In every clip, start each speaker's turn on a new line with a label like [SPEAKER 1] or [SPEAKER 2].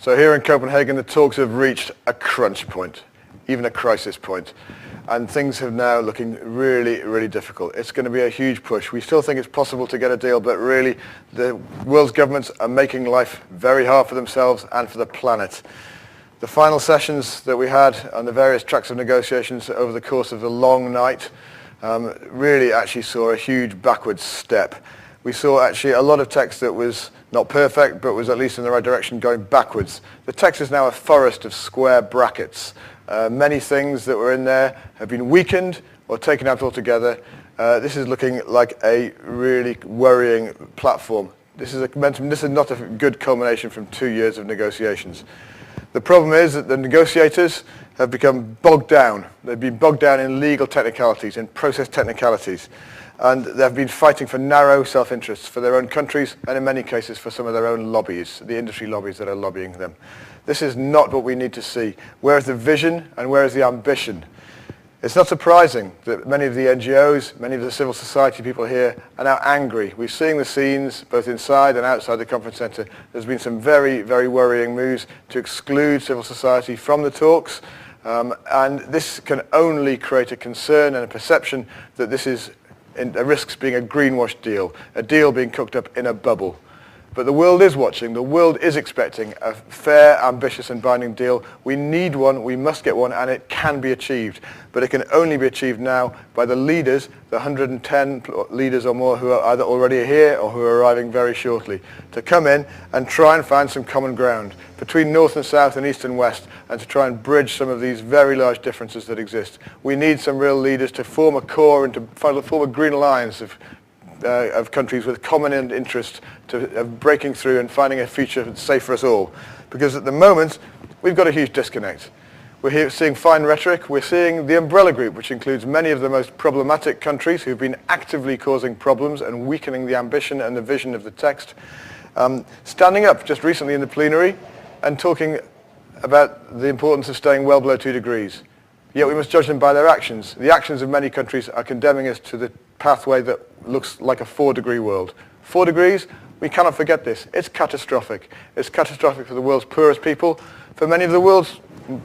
[SPEAKER 1] So here in Copenhagen, the talks have reached a crunch point, even a crisis point. And things are now looking really, really difficult. It's going to be a huge push. We still think it's possible to get a deal, but really the world's governments are making life very hard for themselves and for the planet. The final sessions that we had on the various tracks of negotiations over the course of the long night really actually saw a huge backwards step. We saw actually a lot of text that was not perfect, but was at least in the right direction going backwards. The text is now a forest of square brackets. Many things that were in there have been weakened or taken out altogether. This is looking like a really worrying platform. This is not a good culmination from 2 years of negotiations. The problem is that the negotiators have become bogged down. They've been bogged down in legal technicalities, in process technicalities. And they've been fighting for narrow self-interests for their own countries and in many cases for some of their own lobbies, the industry lobbies that are lobbying them. This is not what we need to see. Where is the vision and where is the ambition? It's not surprising that many of the NGOs, many of the civil society people here are now angry. We're seeing the scenes both inside and outside the conference centre. There's been some very, very worrying moves to exclude civil society from the talks. And this can only create a concern and a perception that this is risks being a greenwash deal, a deal being cooked up in a bubble. But the world is watching, the world is expecting a fair, ambitious and binding deal. We need one, we must get one, and it can be achieved. But it can only be achieved now by the leaders, the 110 leaders or more who are either already here or who are arriving very shortly, to come in and try and find some common ground between North and South and East and West, and to try and bridge some of these very large differences that exist. We need some real leaders to form a core and to form a green alliance of countries with common interest of breaking through and finding a future that's safe for us all. Because at the moment, we've got a huge disconnect. We're here seeing fine rhetoric. We're seeing the umbrella group, which includes many of the most problematic countries who've been actively causing problems and weakening the ambition and the vision of the text, standing up just recently in the plenary and talking about the importance of staying well below 2 degrees. Yet we must judge them by their actions. The actions of many countries are condemning us to the pathway that looks like a 4-degree world. 4 degrees, we cannot forget this. It's catastrophic. It's catastrophic for the world's poorest people, for many of the world's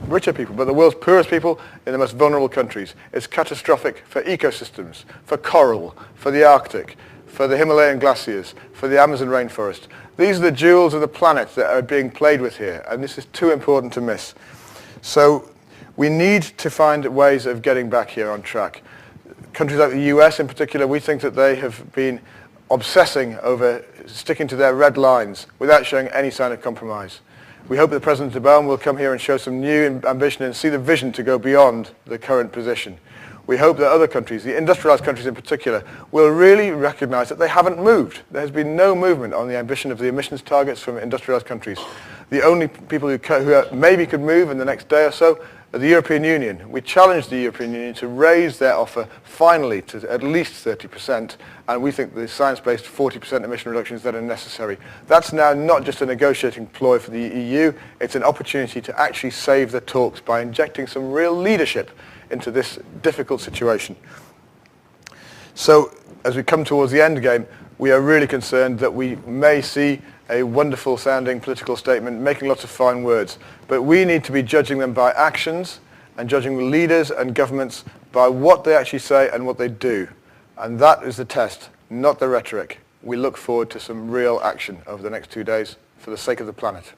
[SPEAKER 1] richer people, but the world's poorest people in the most vulnerable countries. It's catastrophic for ecosystems, for coral, for the Arctic, for the Himalayan glaciers, for the Amazon rainforest. These are the jewels of the planet that are being played with here, and this is too important to miss. So we need to find ways of getting back here on track. Countries like the US in particular, we think that they have been obsessing over sticking to their red lines without showing any sign of compromise. We hope that President Obama will come here and show some new ambition and see the vision to go beyond the current position. We hope that other countries, the industrialized countries in particular, will really recognize that they haven't moved. There has been no movement on the ambition of the emissions targets from industrialized countries. The only people who maybe could move in the next day or so are the European Union. We challenged the European Union to raise their offer finally to at least 30%, and we think the science-based 40% emission reductions that are necessary. That's now not just a negotiating ploy for the EU, it's an opportunity to actually save the talks by injecting some real leadership into this difficult situation. So as we come towards the end game, we are really concerned that we may see a wonderful sounding political statement making lots of fine words, but we need to be judging them by actions and judging leaders and governments by what they actually say and what they do. And that is the test, not the rhetoric. We look forward to some real action over the next 2 days for the sake of the planet.